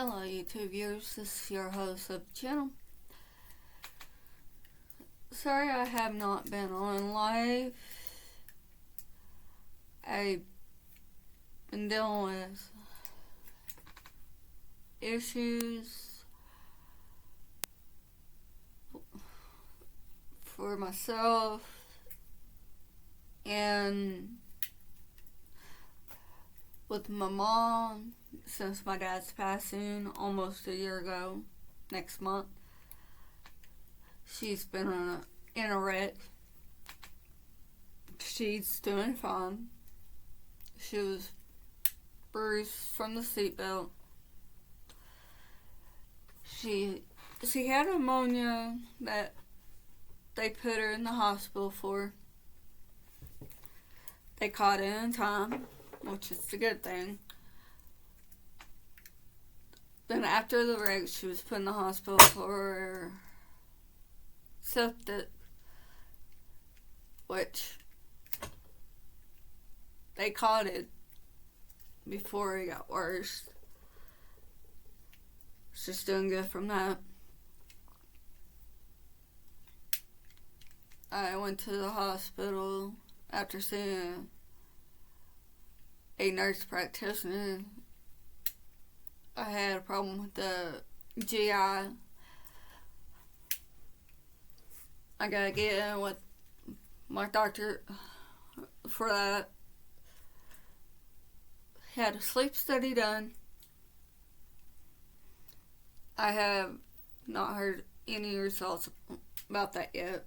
Hello YouTube viewers, this is your host of the channel. Sorry I have not been on live. I've been dealing with issues for myself and with my mom since my dad's passing almost a year ago next month. She's been in a wreck. She's doing fine. She was bruised from the seatbelt. She had pneumonia that they put her in the hospital for. They caught it in time, which is a good thing. Then after the wreck, she was put in the hospital for septic, which they caught it before it got worse. She's doing good from that. I went to the hospital after seeing a nurse practitioner. I had a problem with the GI. I gotta get in with my doctor for that. Had a sleep study done. I have not heard any results about that yet.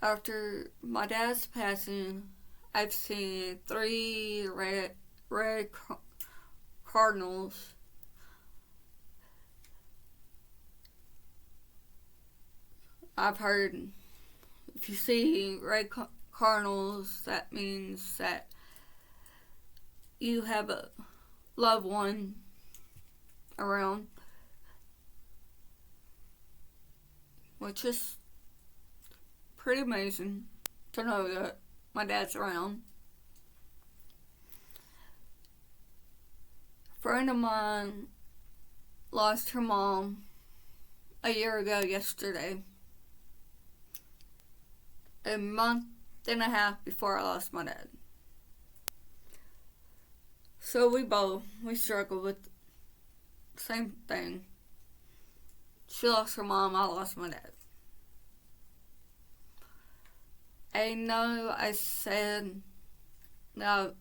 After my dad's passing, I've seen 3 red cardinals. I've heard if you see red cardinals, that means that you have a loved one around, which is pretty amazing to know that my dad's around. A friend of mine lost her mom a year ago yesterday. A month and a half before I lost my dad. So we struggle with the same thing. She lost her mom, I lost my dad. I know I said that I'll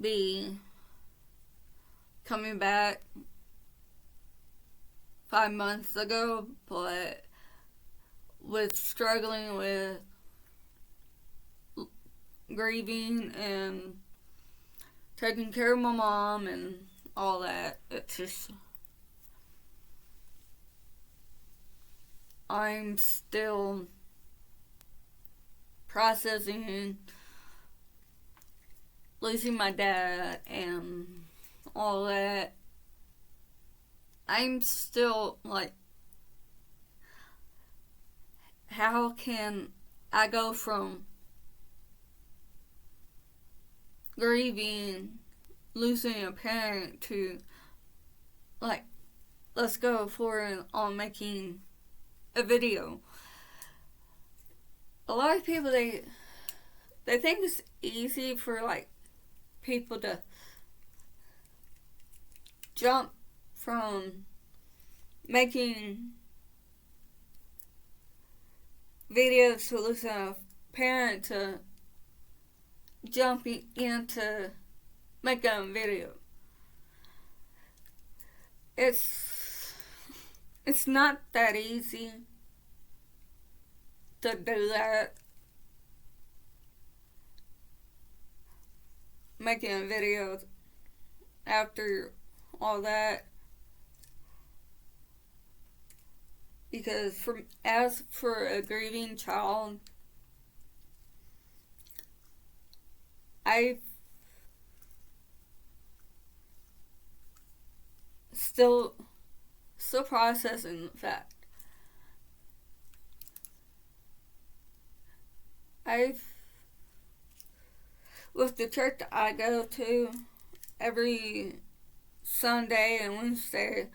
be coming back 5 months ago, but with struggling with grieving and taking care of my mom and all that, it's just, I'm still processing losing my dad and all that. I'm still like, how can I go from grieving losing a parent to like, let's go forward on making a video? A lot of people, they think it's easy for like people to jump from making videos to losing a parent to jumping into making a video. It's not that easy to do that. Making a video after all that. Because as for a grieving child, I still processing the fact. with the church that I go to every Sunday and Wednesday,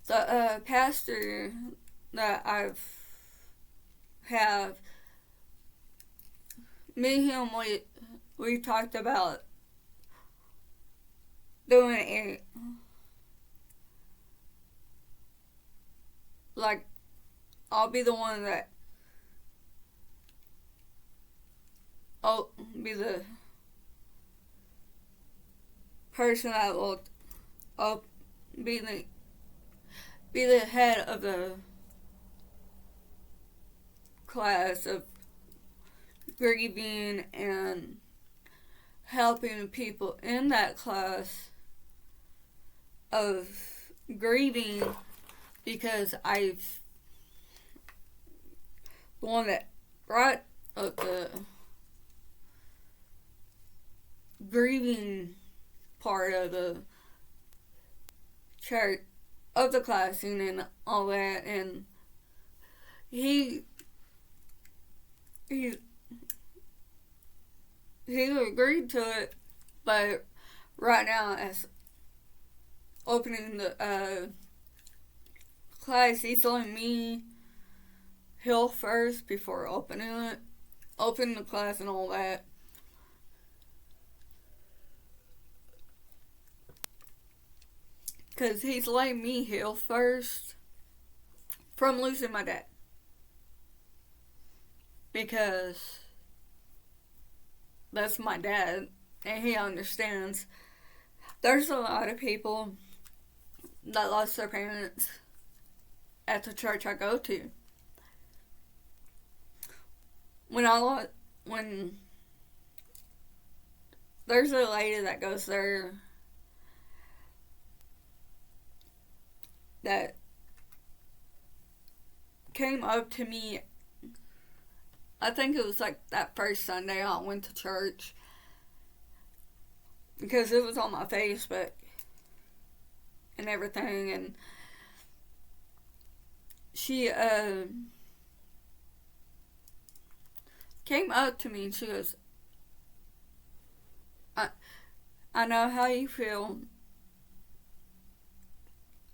the pastor that have me and him, we talked about doing a, like, I'll be the one that, I'll be the person that will, I'll be the head of the class of grieving and helping people in that class of grieving, because I've the one that brought up the grieving part of the church of the class and all that, and he agreed to it, but right now as opening the class, he's letting me heal first before opening the class and all that. Because he's letting me heal first from losing my dad. Because that's my dad, and he understands. There's a lot of people that lost their parents at the church I go to. When there's a lady that goes there that came up to me, I think it was like that first Sunday I went to church, because it was on my Facebook and everything, and she came up to me and she goes, I know how you feel.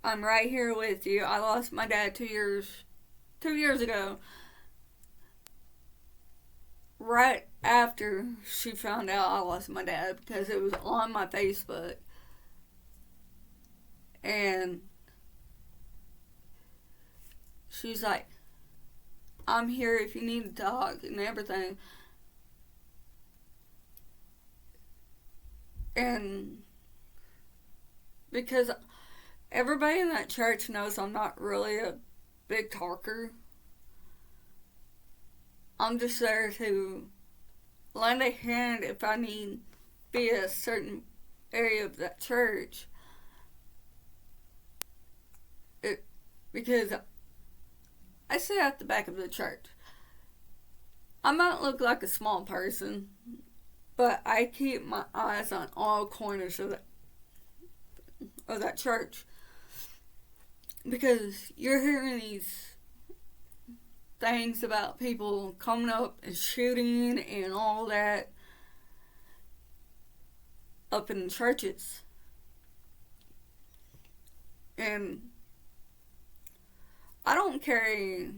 I'm right here with you. I lost my dad 2 years ago. Right after she found out I lost my dad, because it was on my Facebook. And she's like, I'm here if you need to talk and everything. And because everybody in that church knows I'm not really a big talker, I'm just there to lend a hand if I need be a certain area of that church. Because I sit at the back of the church. I might look like a small person, but I keep my eyes on all corners of that church. Because you're hearing these things about people coming up and shooting and all that up in churches. And I don't carry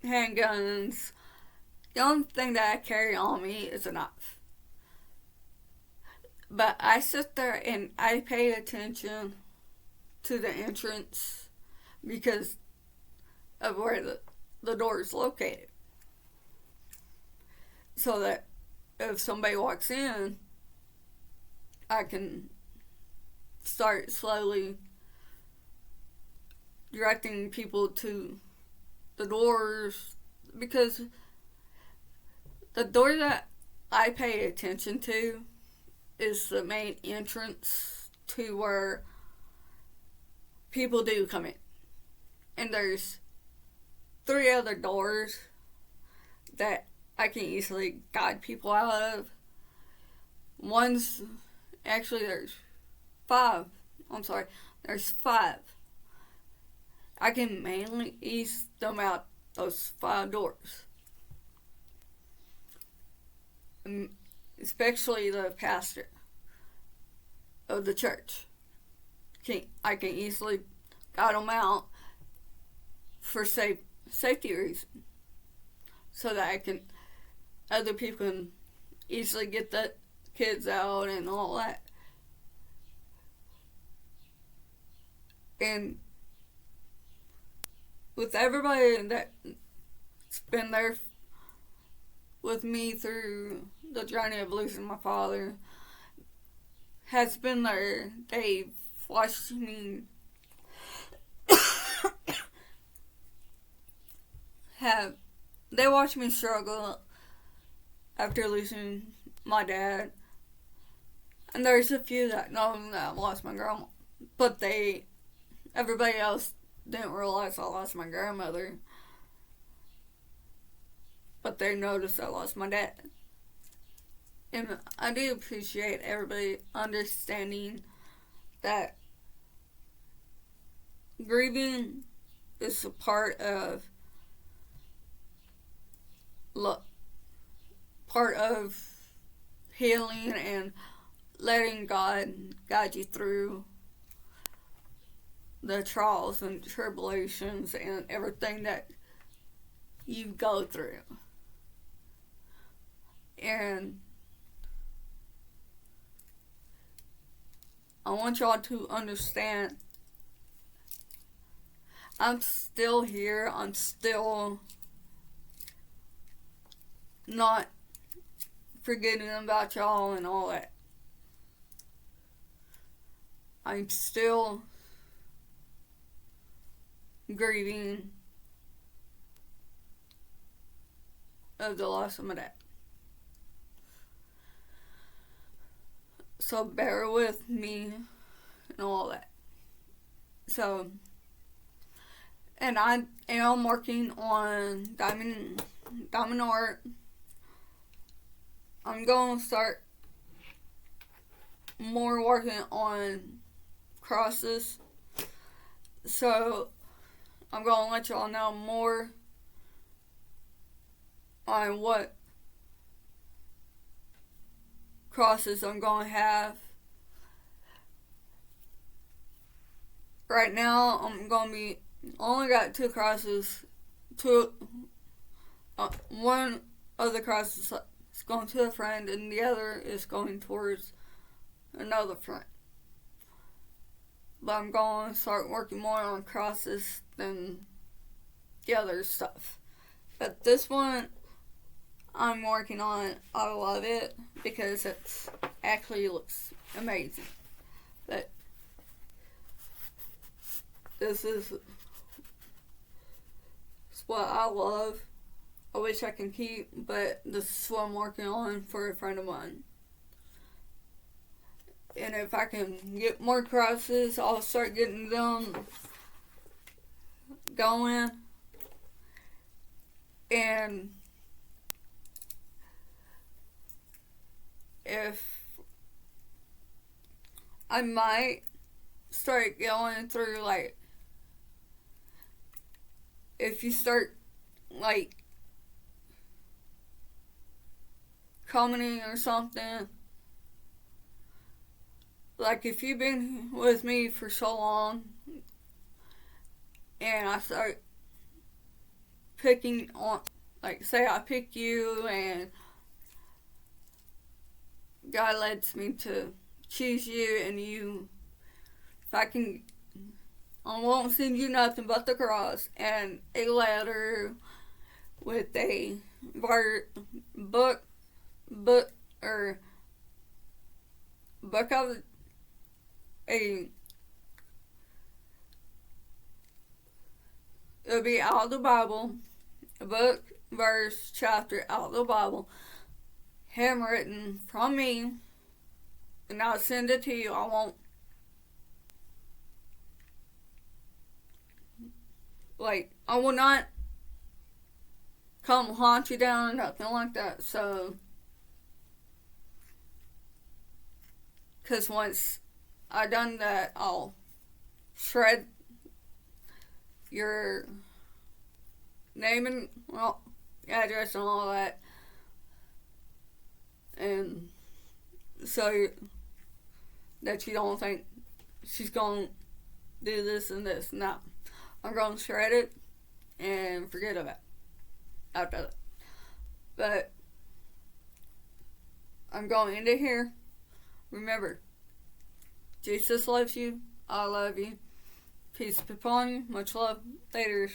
handguns. The only thing that I carry on me is a knife. But I sit there and I pay attention to the entrance because of where the door is located. So that if somebody walks in, I can start slowly directing people to the doors, because the door that I pay attention to is the main entrance to where people do come in. And there's 3 other doors that I can easily guide people out of. There's 5. There's 5. I can mainly ease them out those 5 doors. especially the pastor of the church. I can easily got them out for safety reasons, so that other people can easily get the kids out and all that. And with everybody that's been there with me through the journey of losing my father, has been there. They've watched me they watched me struggle after losing my dad. And there's a few that know that I lost my grandma, but everybody else didn't realize I lost my grandmother, but they noticed I lost my dad. And I do appreciate everybody understanding that grieving is a part of healing and letting God guide you through the trials and tribulations and everything that you go through. And I want y'all to understand, I'm still here. I'm still not forgetting about y'all and all that. I'm still grieving of the loss of my dad. So bear with me and all that. So, and I am working on diamond art. I'm going to start more working on crosses. So I'm going to let y'all know more on what crosses I'm going to have. Right now, I'm going to be only got 2 crosses. One of the crosses is going to a friend, and the other is going towards another friend. But I'm going to start working more on crosses than the other stuff. But this one I'm working on, I love it because it actually looks amazing. But this is what I love. I wish I can keep, but this is what I'm working on for a friend of mine. And if I can get more crosses, I'll start getting them going. And if I might start going through, like, if you start, like, commenting or something, like, if you've been with me for so long and I start picking on, like, say I pick you and God lets me to choose you, and if I won't send you nothing but the cross and a letter with a book of it'll be out of the Bible, a book, verse, chapter out of the Bible, handwritten from me, and I'll send it to you. I will not come hunt you down or nothing like that. So, because once I done that, I'll shred your name and address and all that, And so that you don't think she's going to do this and this. No. I'm going to shred it and forget about it after that. But I'm going into here. Remember, Jesus loves you. I love you. Peace be upon you. Much love. Laters.